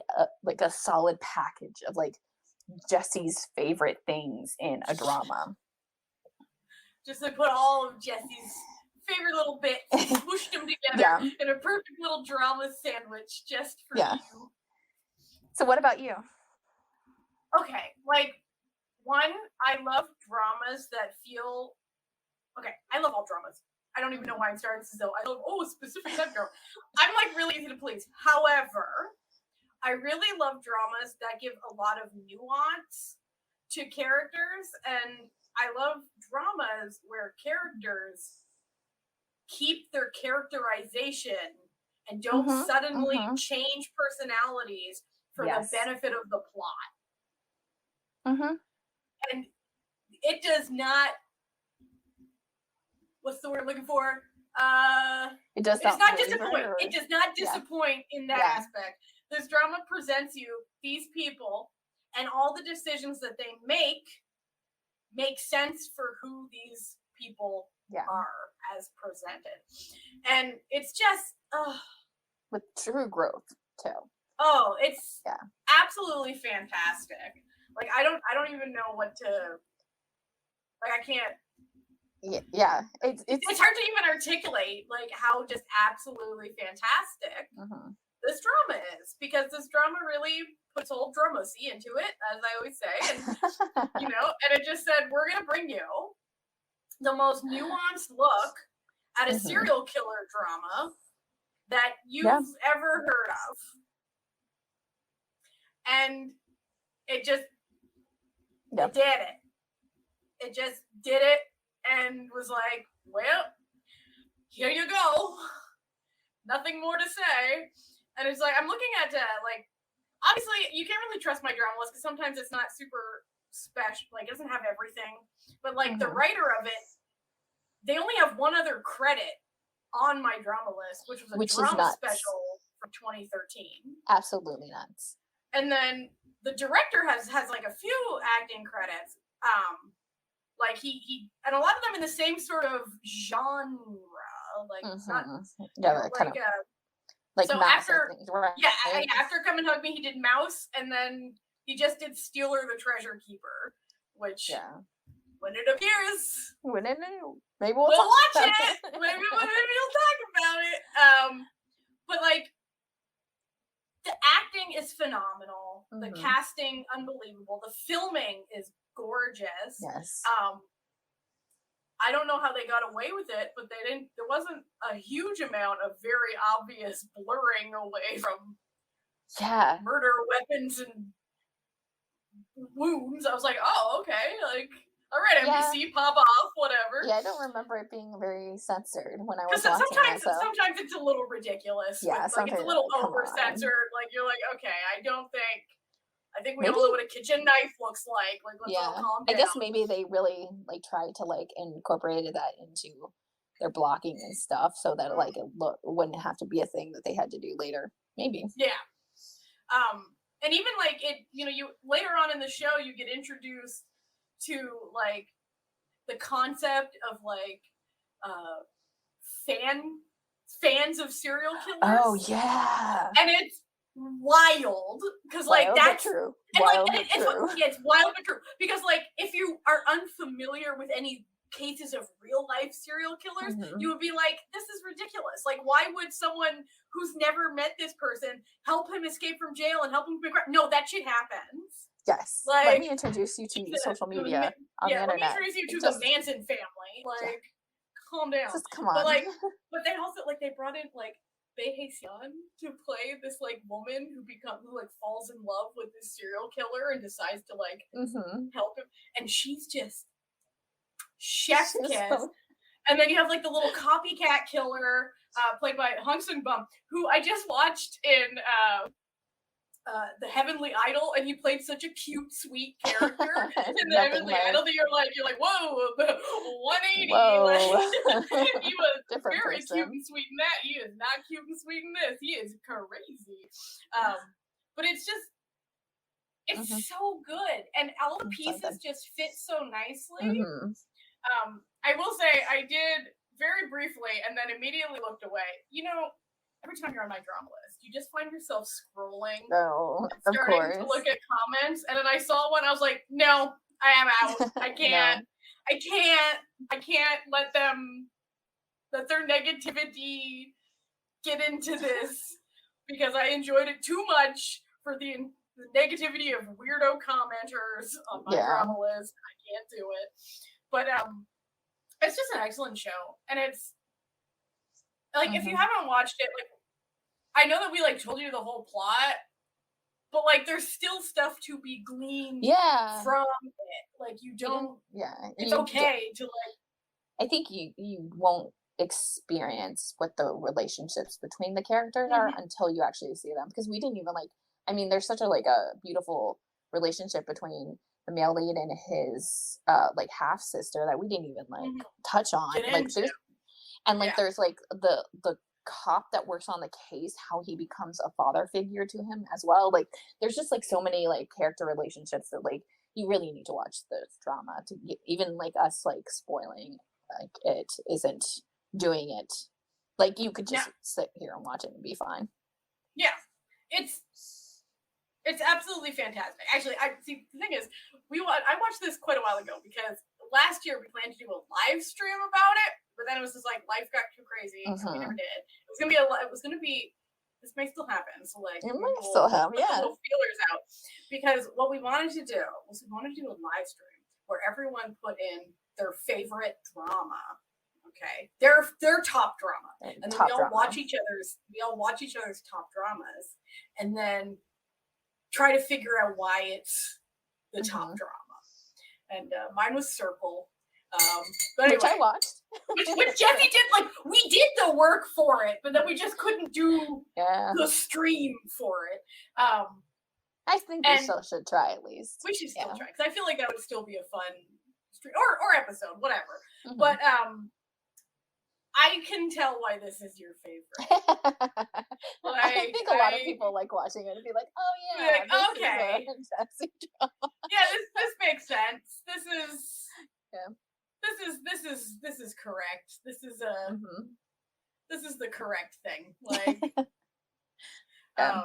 a solid package of like Jessie's favorite things in a drama. Just like put all of Jessie's favorite little bits, smooshed them together in a perfect little drama sandwich just for you. So what about you? Okay, like, one, I love dramas that feel... Okay, I love all dramas. I don't even know why I'm starting this, though. I love, specific type of drama. I'm, like, really easy to please. However, I really love dramas that give a lot of nuance to characters, and I love dramas where characters keep their characterization and don't suddenly change personalities for the benefit of the plot. And it does not... What's the word I'm looking for? It does not disappoint. It does not disappoint in that aspect. This drama presents you these people, and all the decisions that they make sense for who these people are as presented. And it's just with true growth too. Oh, it's absolutely fantastic. Like I don't even know what to, like, I can't. Yeah, it's hard to even articulate like how just absolutely fantastic this drama is, because this drama really puts old Dramosi into it, as I always say, and and it just said, we're gonna bring you the most nuanced look at a serial killer drama that you've ever heard of. And it just it did it. It just did it and was like, well, here you go. Nothing more to say. And it's like, I'm looking at like, obviously you can't really trust my drama list because sometimes it's not super special, like it doesn't have everything. But like the writer of it, they only have one other credit on my drama list, which was a drama special from 2013. Absolutely nuts. And then the director has like a few acting credits. Like he and a lot of them in the same sort of genre. Like it's not Like so Mouse, after, I think, right? after Come and Hug Me, he did Mouse, and then he just did Stealer the Treasure Keeper, which, when it appears, maybe we'll watch it. Maybe we'll talk about it. But like, the acting is phenomenal. The casting, unbelievable. The filming is gorgeous. Yes. I don't know how they got away with it, but they didn't. There wasn't a huge amount of very obvious blurring away from murder, weapons, and wounds. I was like, oh, okay, like, all right, NBC, pop off, whatever. Yeah, I don't remember it being very censored when I was watching sometimes, it. So. Sometimes it's a little ridiculous. Yeah, like it's a little over censored. Like you're like, okay, I think we all know what a kitchen knife looks like. Like, let's all calm down. I guess maybe they really like tried to like incorporated that into their blocking and stuff, so that like it wouldn't have to be a thing that they had to do later. Maybe. Yeah. And even like it, you later on in the show you get introduced to like the concept of like fans of serial killers. Oh yeah. And it's wild because like that's true. It's wild but true because like if you are unfamiliar with any cases of real life serial killers, you would be like, this is ridiculous. Like, why would someone who's never met this person help him escape from jail and help him no, that shit happens. Yes. Like, let me introduce you to social media on the internet. Let me introduce you to the Manson family. Like, calm down. Just come on. But like, but they also like they brought in like Bae Hae-seon to play this like woman who like falls in love with this serial killer and decides to like help him, and she's just chef's kiss. And then you have like the little copycat killer played by Hong Seung-bum, who I just watched in The Heavenly Idol, and he played such a cute, sweet character in The Heavenly Idol that you're like, whoa, 180. Whoa. Like, he was different very person. Cute and sweet in that. He is not cute and sweet in this. He is crazy. But it's just, it's so good, and all the pieces just fit so nicely. I will say I did very briefly and then immediately looked away. Every time you're on my drama list, you just find yourself scrolling, starting to look at comments, and then I saw one. I was like, no, I am out. I can't. I can't let their negativity get into this because I enjoyed it too much for the negativity of weirdo commenters on my drama list. I can't do it. But it's just an excellent show, and it's like if you haven't watched it, like I know that we like told you the whole plot, but like there's still stuff to be gleaned from it. Like you don't. It's okay to like. I think you won't experience what the relationships between the characters are until you actually see them, because we didn't even like. I mean, there's such a beautiful relationship between the male lead and his like half sister that we didn't even like touch on. There's like the cop that works on the case, how he becomes a father figure to him as well. Like there's just like so many like character relationships that like you really need to watch this drama to even like us like spoiling like it isn't doing it. Like you could just sit here and watch it and be fine. Yeah, it's absolutely fantastic. Actually, the thing is, I watched this quite a while ago because last year we planned to do a live stream about it, but then it was just like life got too crazy, so we never did. It was gonna be. This may still happen, so like it might still happen. Little feelers out, because what we wanted to do was we wanted to do a live stream where everyone put in their favorite drama. Okay, their top drama, and then we all watch each other's top dramas, and then try to figure out why it's the top drama. And mine was Circle. But anyway, which I watched. which Jessie did. Like, we did the work for it, but then we just couldn't do the stream for it. I think we still should try at least. We should still try, because I feel like that would still be a fun stream or episode, whatever. But I can tell why this is your favorite. I think a lot of people like watching it and be like, "Oh yeah, like, okay, Jessie drama. Yeah, this makes sense. This is correct. This is this is the correct thing. Like, Yeah.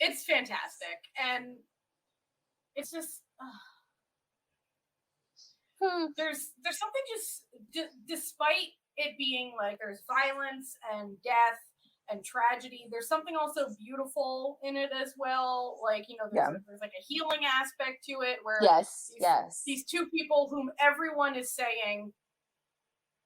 It's fantastic, and it's just there's something just despite it being like there's violence and death and tragedy, there's something also beautiful in it as well. Like, you know, there's like a healing aspect to it where these two people whom everyone is saying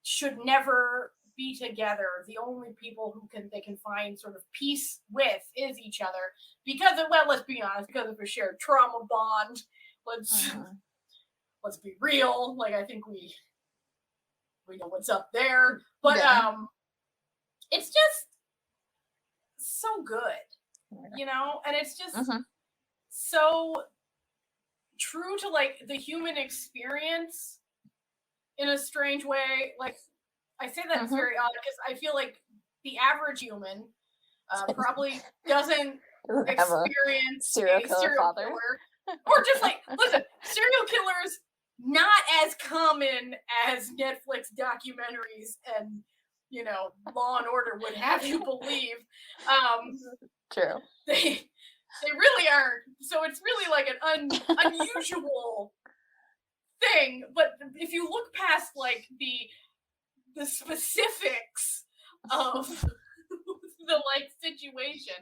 should never be together, the only people who they can find sort of peace with is each other because of, well, let's be honest, because of a shared trauma bond. Let's be real. Like, I think we know what's up there, but it's just so good, you know, and it's just so true to like the human experience in a strange way. Like, I say that it's very odd because I feel like the average human probably doesn't experience serial killer or just like, listen, serial killers not as common as Netflix documentaries and, you know, Law and Order would have you believe. True. They really aren't. So it's really like an unusual thing. But if you look past like the specifics of the like situation,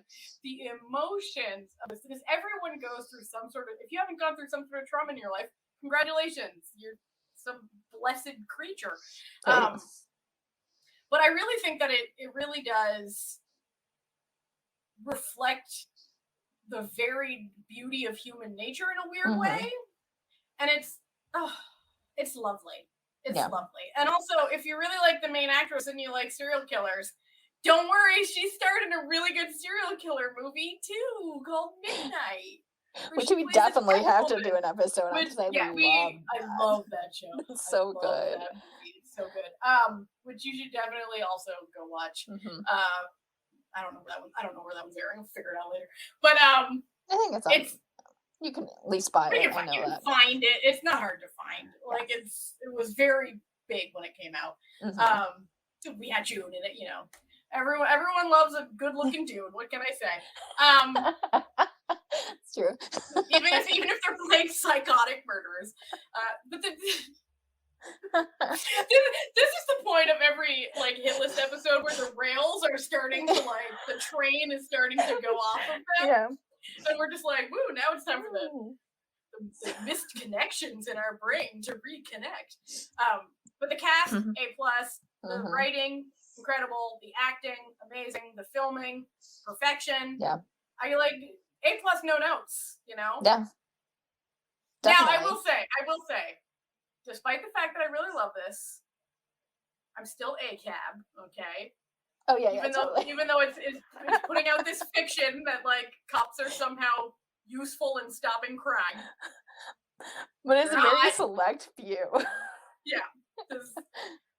the emotions of this, because everyone goes through some sort of, if you haven't gone through some sort of trauma in your life, congratulations, you're some blessed creature. But I really think that it really does reflect the varied beauty of human nature in a weird way, and it's lovely. It's lovely. And also, if you really like the main actress and you like serial killers, don't worry, she starred in a really good serial killer movie too called Midnight. Which we definitely have to do an episode on because I love that show. It's so good. It's so good. Which you should definitely also go watch. I don't know where that was airing. I'll figure it out later. But I think it's you can at least buy it. I know you that. Can find it. It's not hard to find. Like it was very big when it came out. We had June in it, you know. Everyone loves a good looking dude. What can I say? It's true. even if they're playing psychotic murderers. But this is the point of every like hit list episode where the rails are starting to like the train is starting to go off of them. Yeah. And we're just like, woo, now it's time for the missed connections in our brain to reconnect. But the cast, A+, the writing, incredible, the acting, amazing, the filming, perfection. Yeah. I like A+, no notes, you know? Yeah. Definitely. Now I will say, despite the fact that I really love this, I'm still ACAB, okay? Oh yeah, even though it's putting out this fiction that like cops are somehow useful in stopping crime, but it's a very select few. Yeah,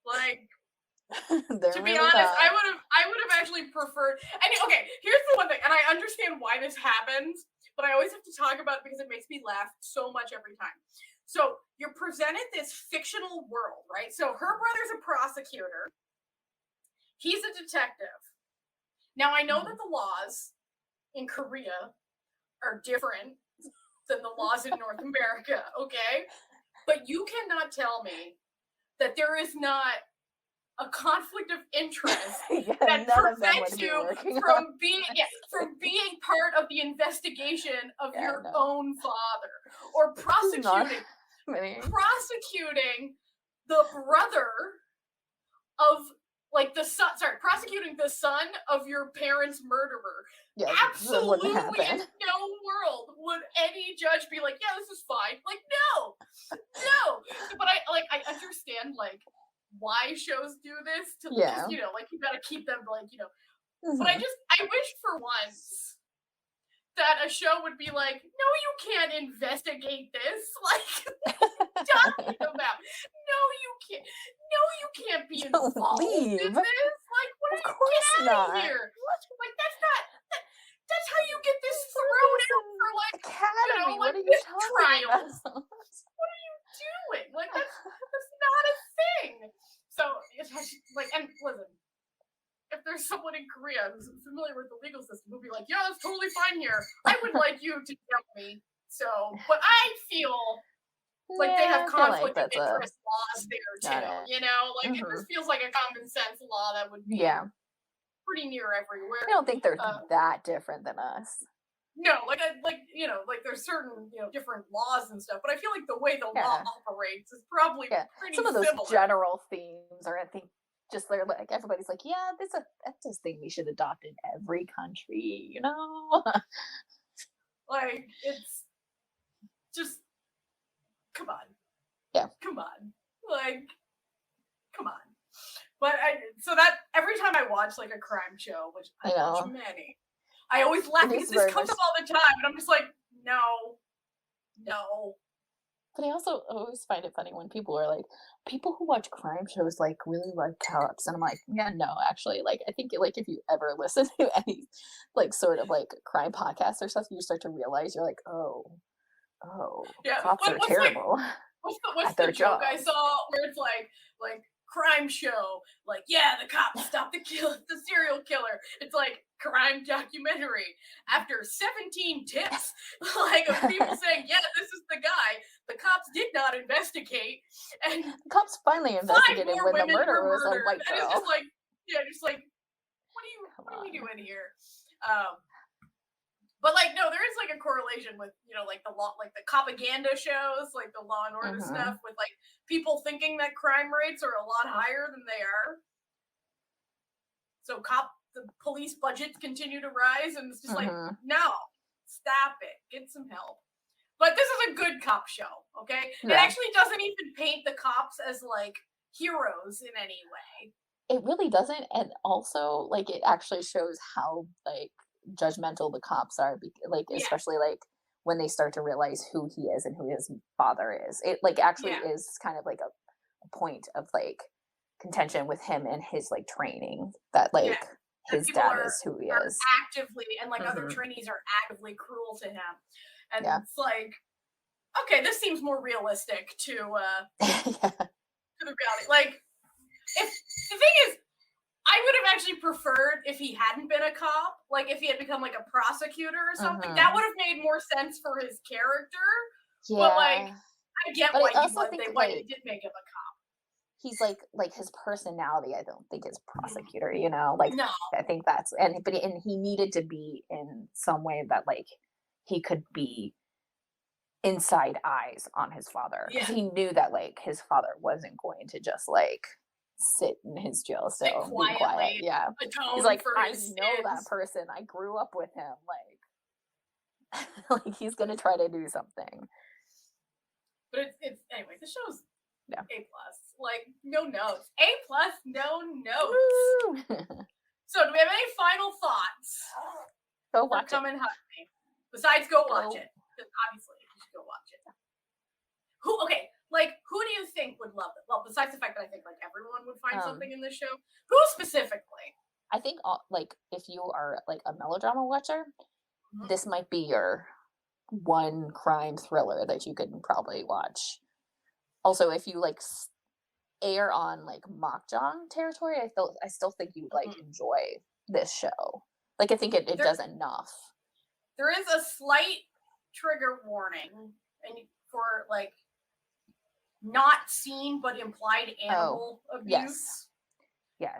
like to be honest, I would have actually preferred. And okay, here's the one thing, and I understand why this happens, but I always have to talk about it because it makes me laugh so much every time. So you're presented this fictional world, right? So her brother's a prosecutor. He's a detective. Now, I know that the laws in Korea are different than the laws in North America, okay? But you cannot tell me that there is not a conflict of interest that prevents you from being part of the investigation of your own father or prosecuting the brother of like prosecuting the son of your parents' murderer. Yeah, absolutely in no world would any judge be like, yeah, this is fine. Like, no. But I understand like why shows do this to just, you know, like you gotta keep them like, you know. But I wish for once that a show would be like, no, you can't investigate this. Like, what are you talking about? No, you can't be involved in this. Like, what are you get out of here? Like, that's how you get this thrown out for like Academy. You know, like what are you talking trials. About? What are you doing? Like that's not a thing. So it's like, and listen, if if there's someone in Korea who's familiar with the legal system who'll be like, yeah, that's totally fine here. I would like you to tell me. So, but I feel like they have I feel conflict of that's interest laws there too. You know, like it just feels like a common sense law that would be pretty near everywhere. I don't think they're that different than us. No, like you know, like there's certain different laws and stuff, but I feel like the way the law operates is probably pretty some of those similar. general themes, or I think just they're like everybody's like, yeah, that's a thing we should adopt in every country, you know. Like it's just come on, come on, like come on. But so that every time I watch like a crime show, which I watch many, I always laugh because this comes up all the time, and I'm just like, no. But I also always find it funny when people are like, people who watch crime shows like really like cops, and I'm like, yeah, no, actually, like I think like if you ever listen to any like sort of like crime podcasts or stuff, you start to realize you're like, oh, cops are terrible. What's the joke I saw where it's like crime show, like, yeah, the cops stopped the serial killer. It's like crime documentary after 17 tips, like of people saying, yeah, this is the guy. The cops did not investigate, and the cops finally investigated when the murderer was a white girl. And it's just like, what are we doing here? But like, no, there is like a correlation with like the law, like the propaganda shows, like the Law and Order stuff, with like people thinking that crime rates are a lot higher than they are. So the police budgets continue to rise, and it's just like, no, stop it, get some help. But this is a good cop show, okay? Yeah. It actually doesn't even paint the cops as like heroes in any way. It really doesn't, and also like it actually shows how like judgmental the cops are, like especially like when they start to realize who he is and who his father is. It like actually is kind of like a point of like contention with him and his like training that like his dad is who he is actively, and like other trainees are actively cruel to him, and it's like, okay, this seems more realistic to the reality. Like, if the thing is, I would have actually preferred if he hadn't been a cop, like if he had become like a prosecutor or something. That would have made more sense for his character. Yeah. But like, I get why he did make him a cop. He's like his personality, I don't think is prosecutor, you know? Like, no. I think that's and he needed to be in some way that like he could be inside eyes on his father, because he knew that like his father wasn't going to just like sit in his jail cell, be quiet. Yeah, he's like, I know that person. I grew up with him. Like, like he's gonna try to do something. But it's anyway. The show's A+. Like, no notes. A+, no notes. So, do we have any final thoughts? Go watch it. Come and hug me. Besides, go watch it. Obviously, you should go watch it. Who do you think would love it? Well, besides the fact that I think like everyone would find something in this show, who specifically? I think like if you are like a melodrama watcher, this might be your one crime thriller that you could probably watch. Also, if you like air on like mahjong territory, I still think you would like enjoy this show. Like, I think it does enough. There is a slight trigger warning, and for like not seen but implied animal abuse. Yes.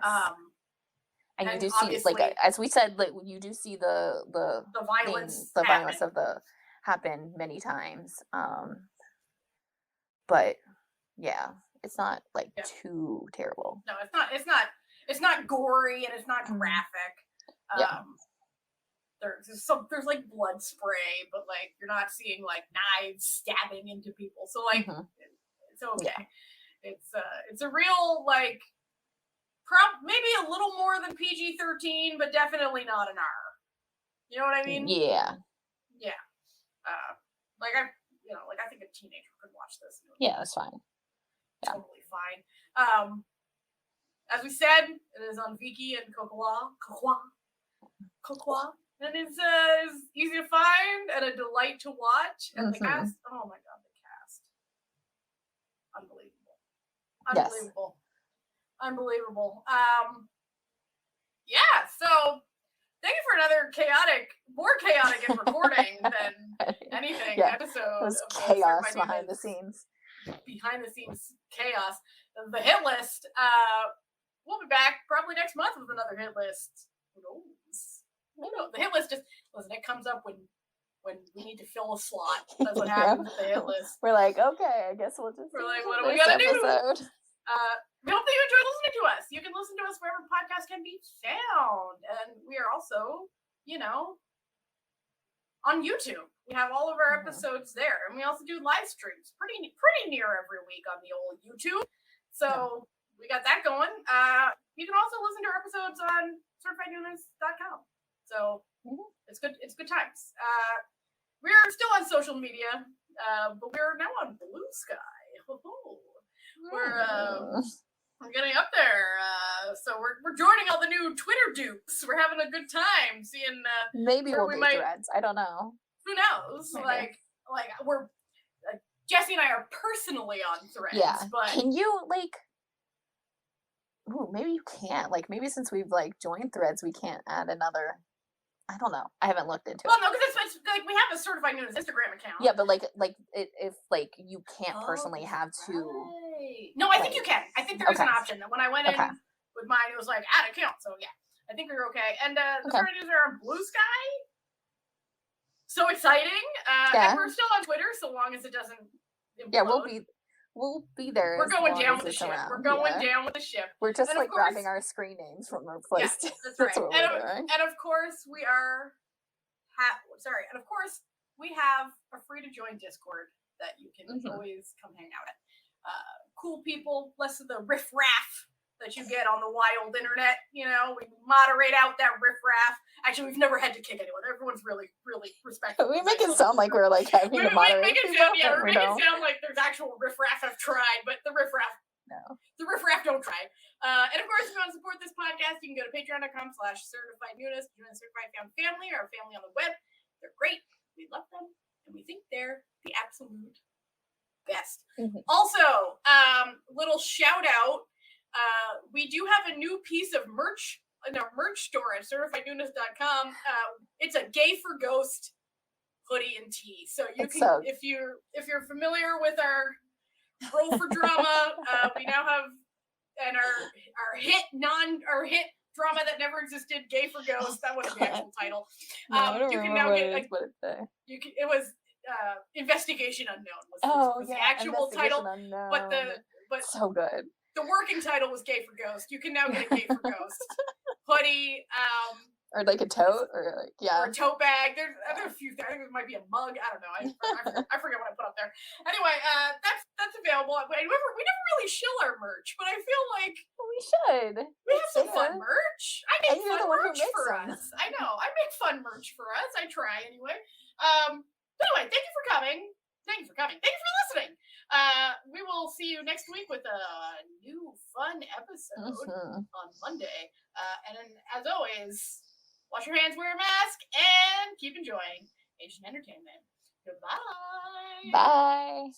And you do see, like, as we said, like you do see the violence, violence of happen many times. But yeah, it's not like too terrible. No, it's not gory, and it's not graphic. There's like blood spray, but like you're not seeing like knives stabbing into people. So like it's okay. It's a real like maybe a little more than PG-13, but definitely not an R. You know what I mean? Yeah. Yeah. I think a teenager could watch this. Yeah, that's fine. Totally fine. As we said, it is on Viki and Kokwa. And it's easy to find and a delight to watch. And the cast, oh my god, the cast. Unbelievable. Yes. Unbelievable. yeah, so thank you for another more chaotic in recording than anything episode it was of chaos behind the scenes. Behind the scenes chaos. The hit list. We'll be back probably next month with another hit list. Who knows? The hit list just it comes up when we need to fill a slot. That's what happens with the hit list. We're like, okay, I guess we'll just. We're like, what do we gotta do? We hope that you enjoy listening to us. You can listen to us wherever podcasts can be found, and we are also, on YouTube. We have all of our episodes there, and we also do live streams pretty near every week on the old YouTube. So we got that going. You can also listen to our episodes on certifiednoonas.com. So it's good. It's good times. We're still on social media, but we're now on Blue Sky. We're getting up there. So we're joining all the new Twitter dupes. We're having a good time seeing. Maybe we'll do Threads. I don't know. Who knows? Maybe. Like we're Jessie and I are personally on Threads. Yeah. But can you Ooh, maybe you can't. Maybe since we've joined Threads, we can't add another. I don't know. I haven't looked into it. Well, no, because it's we have a certified Noonas Instagram account. Yeah, but if you can't personally have two. Right. No, I think you can. I think there is an option. When I went in with mine, it was add account. So yeah, I think we're okay. And the certified Noonas are on Blue Sky. So exciting. And we're still on Twitter, so long as it doesn't implode. Yeah, we'll be there. We're going down with the ship. We're going down with the ship. We're just grabbing our screen names from our place. Yeah, that's right. And of course we are. And of course we have a free to join Discord that you can always come hang out at. Cool people, less of the riff-raff that you get on the wild internet. We moderate out that riff-raff. Actually, we've never had to kick anyone. Everyone's really, really respectful. We make it sound like we're having to moderate. We make it sound like there's actual riff-raff have tried, but the riff-raff don't try. And of course, if you want to support this podcast, you can go to patreon.com/certifiednoonas, join the Certified Found family, our family on the web. They're great. We love them. And we think they're the absolute best. Also, little shout out. We do have a new piece of merch in our merch store at certifiednoonas.com. It's a Gay for Ghost hoodie and tee. So you can, if you're familiar with our Roll for Drama, we now have our hit drama that never existed, Gay for Ghost. That wasn't the actual title. You can now get it was Investigation Unknown was the actual title. Unknown. But so good. The working title was Gay for Ghost. You can now get a Gay for Ghost hoodie. Or a tote, or or a tote bag. There's a few things. I think it might be a mug. I don't know. I forget what I put up there. Anyway, that's available. We never really shill our merch, but I feel like we should. We have some fun merch. I make fun merch for us. I know. I make fun merch for us. I try anyway. Anyway, thank you for coming. Thank you for listening. We will see you next week with a new fun episode on Monday. And then, as always, wash your hands, wear a mask, and keep enjoying Asian entertainment. Goodbye. Bye.